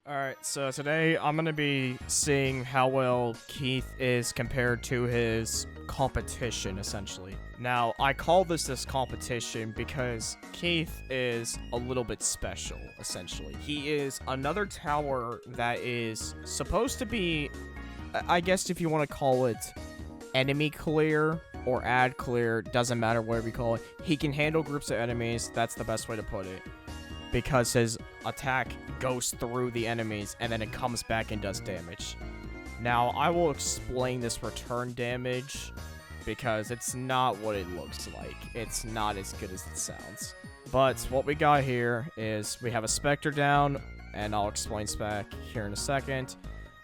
Alright, so today I'm going to be seeing how well Keith is compared to his competition, essentially. Now, I call this competition because Keith is a little bit special, essentially. He is another tower that is supposed to be, I guess if you want to call it enemy clear or ad clear, doesn't matter whatever you call it. He can handle groups of enemies, that's the best way to put it. Because his attack goes through the enemies and then it comes back and does damage. Now, I will explain this return damage because it's not what it looks like. It's not as good as it sounds. But what we got here is we have a Spectre down, and I'll explain spec here in a second.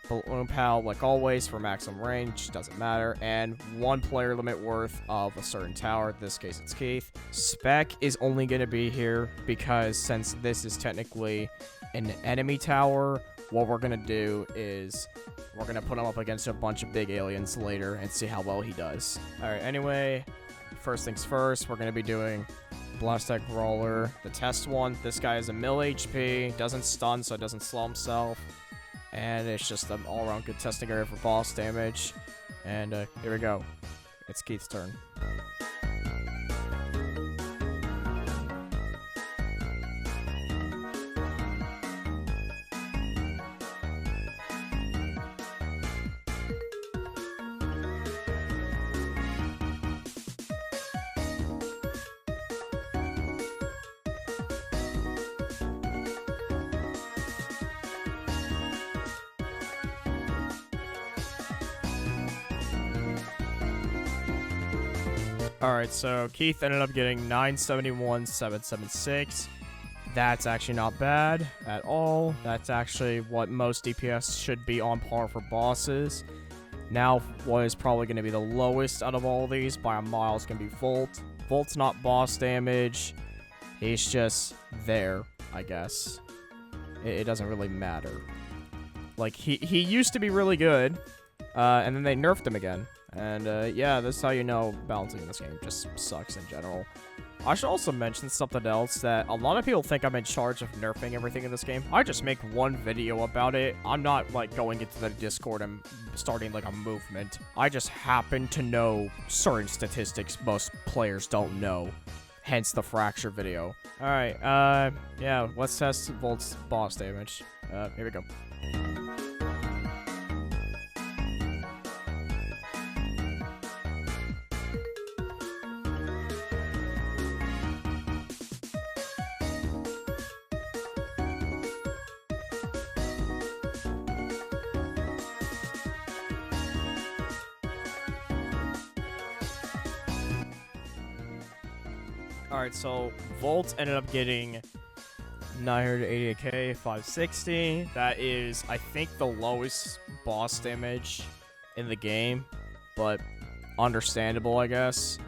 Balloon Pal, like always, for maximum range, doesn't matter, and one player limit worth of a certain tower, in this case it's Keith. Spec is only going to be here because since this is technically an enemy tower, what we're going to do is we're going to put him up against a bunch of big aliens later and see how well he does. Alright, anyway, first things first, we're going to be doing Blast Deck Roller, the test one. This guy is a mill HP, doesn't stun so it doesn't slow himself. And it's just an all-around good testing area for boss damage. And here we go. It's Keith's turn. Alright, so Keith ended up getting 971, 776. That's actually not bad at all. That's actually what most DPS should be on par for bosses. Now, what is probably going to be the lowest out of all these by a mile is going to be Volt. Volt's not boss damage. He's just there, I guess. It doesn't really matter. Like, he used to be really good, and then they nerfed him again. And, yeah, this is how you know balancing in this game just sucks in general. I should also mention something else that a lot of people think I'm in charge of nerfing everything in this game. I just make one video about it. I'm not, like, going into the Discord and starting, like, a movement. I just happen to know certain statistics most players don't know. Hence the Fracture video. Alright, yeah, let's test Volt's boss damage. Here we go. Alright, so Volt ended up getting 988k, 560. That is, I think, the lowest boss damage in the game, but understandable, I guess.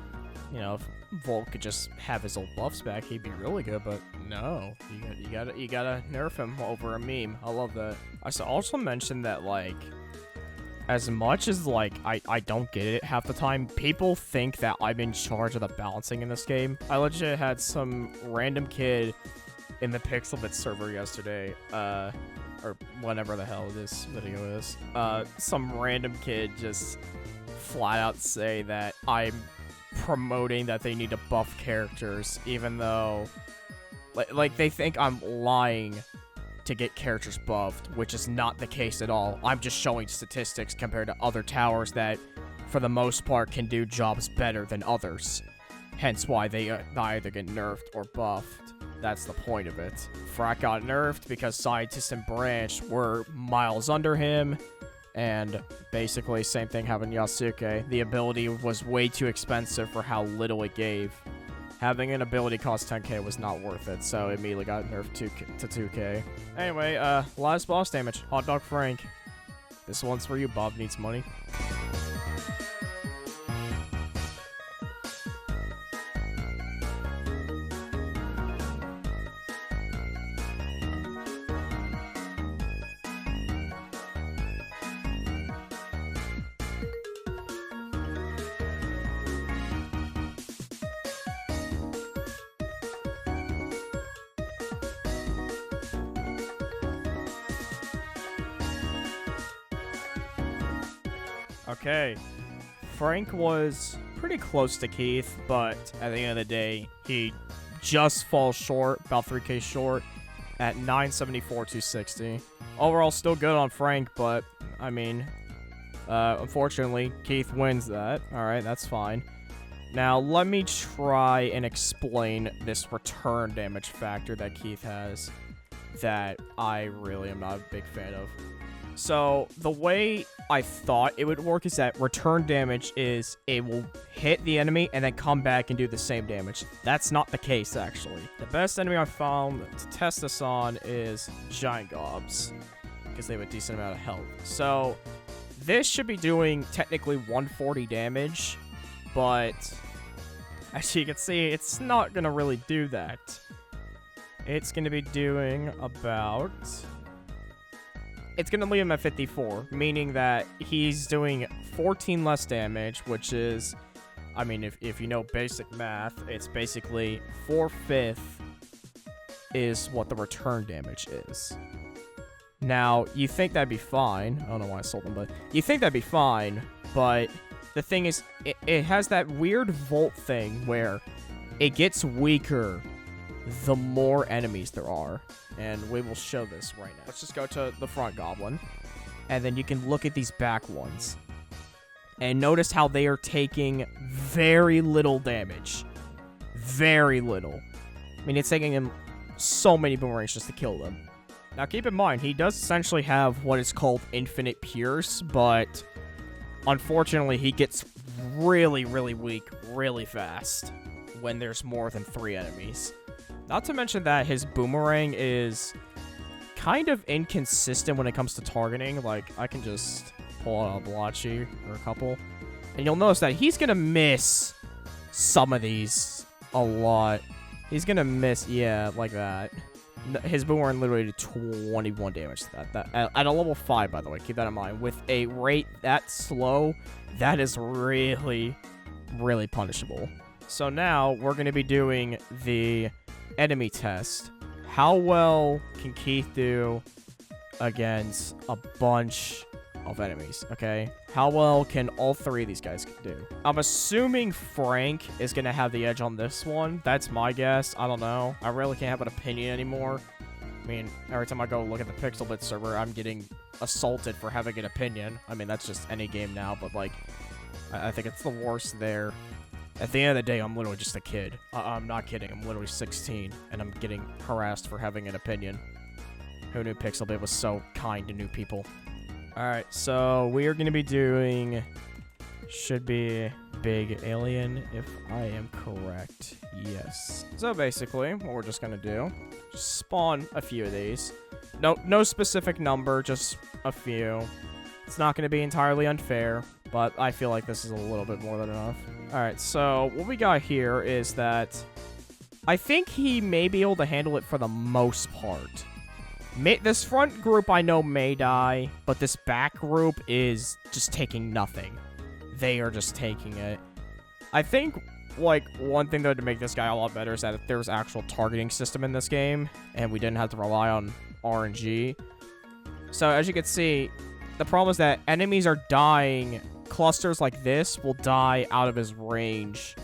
You know, if Volt could just have his old buffs back, he'd be really good, but no. You gotta nerf him over a meme. I love that. I should also mention that, like, as much as, like, I don't get it half the time, people think that I'm in charge of the balancing in this game. I legit had some random kid in the Pixelbit server yesterday, or whenever the hell this video is, some random kid just flat out say that I'm promoting that they need to buff characters, even though, like they think I'm lying to get characters buffed, which is not the case at all. I'm just showing statistics compared to other towers that, for the most part, can do jobs better than others. Hence why they either get nerfed or buffed. That's the point of it. Frak got nerfed because Scientist and Branch were miles under him, and basically same thing happened to Yasuke. The ability was way too expensive for how little it gave. Having an ability cost 10k was not worth it, so it immediately got nerfed to 2k. Anyway, last boss damage. Hot Dog Frank. This one's for you, Bob needs money. Okay. Frank was pretty close to Keith, but at the end of the day, he just falls short, about 3K short, at 974, 260. Overall, still good on Frank, but, I mean, unfortunately, Keith wins that. Alright, that's fine. Now, let me try and explain this return damage factor that Keith has that I really am not a big fan of. So, the way I thought it would work is that return damage is it will hit the enemy and then come back and do the same damage. That's not the case, actually. The best enemy I found to test this on is Giant Gobs, because they have a decent amount of health. So, this should be doing technically 140 damage, but as you can see, it's not going to really do that. It's going to be doing about... It's going to leave him at 54, meaning that he's doing 14 less damage, which is, I mean, if you know basic math, it's basically 4/5 is what the return damage is. Now, you think that'd be fine. I don't know why I sold them, but you think that'd be fine, but the thing is, it has that weird volt thing where it gets weaker the more enemies there are. And we will show this right now. Let's just go to the front goblin. And then you can look at these back ones. And notice how they are taking very little damage. Very little. I mean, it's taking him so many boomerangs just to kill them. Now, keep in mind, he does essentially have what is called infinite pierce, but unfortunately, he gets really, really weak really fast when there's more than 3 enemies. Not to mention that his boomerang is kind of inconsistent when it comes to targeting. Like, I can just pull out a blotchy or a couple. And you'll notice that he's going to miss some of these a lot. He's going to miss, yeah, like that. His boomerang literally did 21 damage to that. At a level 5, by the way. Keep that in mind. With a rate that slow, that is really, really punishable. So now, we're going to be doing the enemy test. How well can Keith do against a bunch of enemies, okay? How well can all 3 of these guys do? I'm assuming Frank is going to have the edge on this one. That's my guess. I don't know. I really can't have an opinion anymore. I mean, every time I go look at the Pixelbit server, I'm getting assaulted for having an opinion. I mean, that's just any game now, but, like, I think it's the worst there. At the end of the day, I'm literally just a kid. I'm not kidding. I'm literally 16, and I'm getting harassed for having an opinion. Who knew Pixelbit was so kind to new people? Alright, so we are going to be doing... Should be Big Alien, if I am correct. Yes. So basically, what we're just going to do, just spawn a few of these. No specific number, just a few. It's not going to be entirely unfair, but I feel like this is a little bit more than enough. Alright, so what we got here is that I think he may be able to handle it for the most part. This front group I know may die, but this back group is just taking nothing. They are just taking it. I think, like, one thing, though, to make this guy a lot better is that if there was actual targeting system in this game, and we didn't have to rely on RNG. So, as you can see, the problem is that enemies are dying. Clusters like this will die out of his range,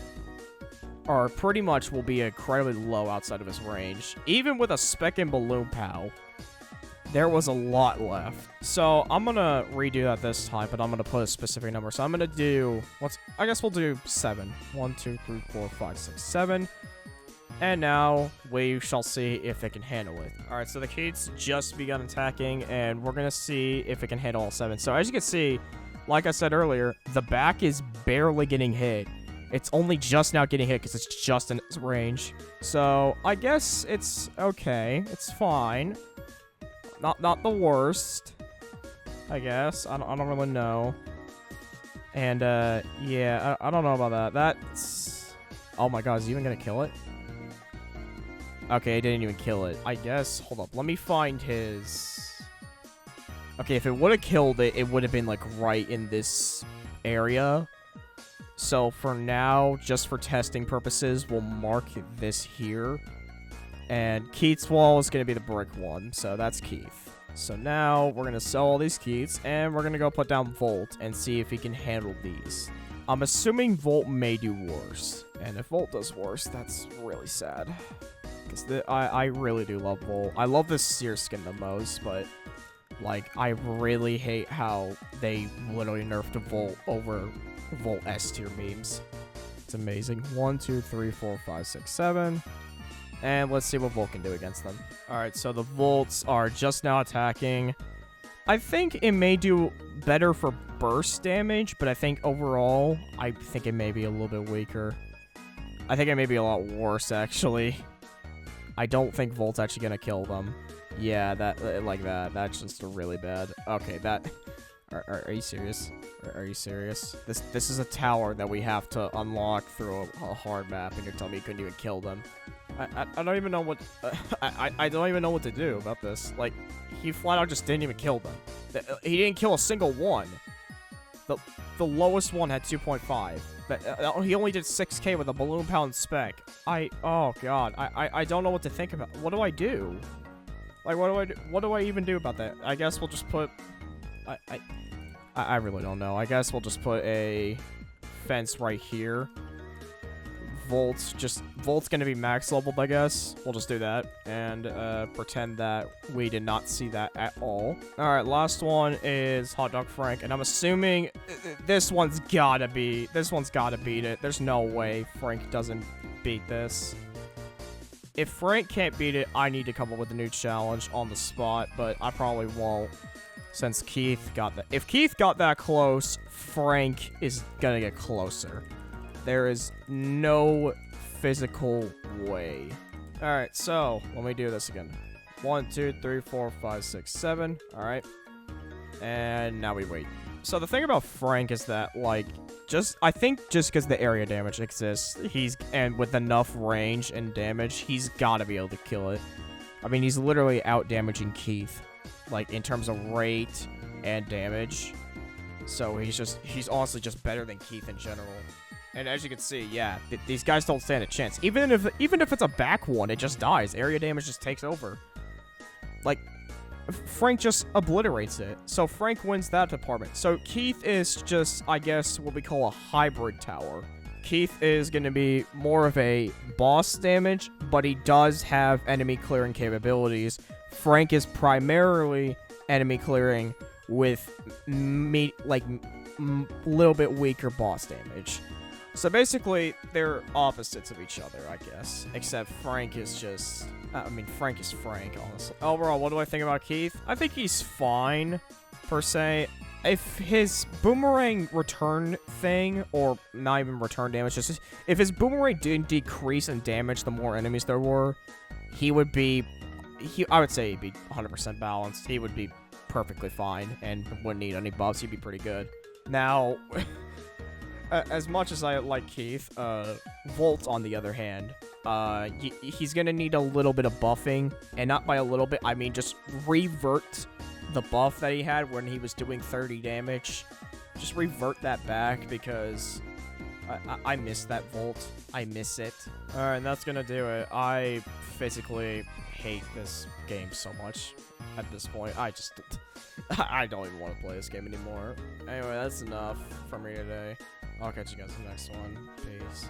or pretty much will be incredibly low outside of his range. Even with a Spec and Balloon Pow, there was a lot left. So I'm gonna redo that this time, but I'm gonna put a specific number. So I'm gonna do, I guess we'll do 7. 1, 2, 3, 4, 5, 6, 7. And now we shall see if they can handle it. Alright, so the Kate's just begun attacking, and we're gonna see if it can handle all 7. So as you can see, like I said earlier, the back is barely getting hit. It's only just now getting hit because it's just in its range. So I guess it's okay. It's fine. Not the worst, I guess. I don't really know. And yeah, I don't know about that. That's... Oh my god, is he even gonna kill it? Okay, it didn't even kill it. I guess... Hold up, let me find his... Okay, if it would have killed it, it would have been, like, right in this area. So, for now, just for testing purposes, we'll mark this here. And Keith's wall is going to be the brick one, so that's Keith. So now we're going to sell all these Keiths, and we're going to go put down Volt and see if he can handle these. I'm assuming Volt may do worse. And if Volt does worse, that's really sad. Because I really do love Volt. I love this Seer skin the most, but like I really hate how they literally nerfed Volt over Volt S tier memes. It's amazing. 1, 2, 3, 4, 5, 6, 7. And let's see what Volt can do against them. Alright, so the Volts are just now attacking. I think it may do better for burst damage, but I think overall, I think it may be a little bit weaker. I think it may be a lot worse, actually. I don't think Volt's actually gonna kill them. Yeah, that's just really bad. Okay, that... Are you serious? Are you serious? This is a tower that we have to unlock through a hard map, and you're telling me you couldn't even kill them. I don't even know what I don't even know what to do about this. Like, he flat out just didn't even kill them. He didn't kill a single one. The lowest one had 2.5. He only did 6k with a balloon pound spec. Oh god, I don't know what to think about. What do I do? Like, what do I even do about that? I guess we'll just put I really don't know. I guess we'll just put a fence right here. Volt's gonna be max leveled, I guess. We'll just do that and pretend that we did not see that at all. Alright, last one is Hot Dog Frank, and I'm assuming this one's gotta beat it. There's no way Frank doesn't beat this. If Frank can't beat it, I need to come up with a new challenge on the spot, but I probably won't. Since Keith got that. If Keith got that close, Frank is gonna get closer. There is no physical way. Alright, so, let me do this again. 1, 2, 3, 4, 5, 6, 7. Alright. And now we wait. So the thing about Frank is that, like, I think just because the area damage exists, and with enough range and damage, he's gotta be able to kill it. I mean, he's literally out-damaging Keith, like, in terms of rate and damage. So he's honestly just better than Keith in general. And as you can see, yeah, these guys don't stand a chance. Even if it's a back one, it just dies. Area damage just takes over. Like, Frank just obliterates it. So Frank wins that department. So Keith is just, I guess, what we call a hybrid tower. Keith is going to be more of a boss damage, but he does have enemy clearing capabilities. Frank is primarily enemy clearing with little bit weaker boss damage. So basically, they're opposites of each other, I guess. Except Frank is just... I mean, Frank is Frank, honestly. Overall, what do I think about Keith? I think he's fine, per se. If his boomerang return thing, or not even return damage, just if his boomerang didn't decrease in damage the more enemies there were, he would be... I would say he'd be 100% balanced. He would be perfectly fine and wouldn't need any buffs. He'd be pretty good. Now... as much as I like Keith, Volt, on the other hand, he's gonna need a little bit of buffing, and not by a little bit, I mean just revert the buff that he had when he was doing 30 damage. Just revert that back, because I miss that Volt. I miss it. Alright, and that's gonna do it. I physically hate this game so much at this point. I don't even want to play this game anymore. Anyway, that's enough from me today. I'll catch you guys in the next one. Peace.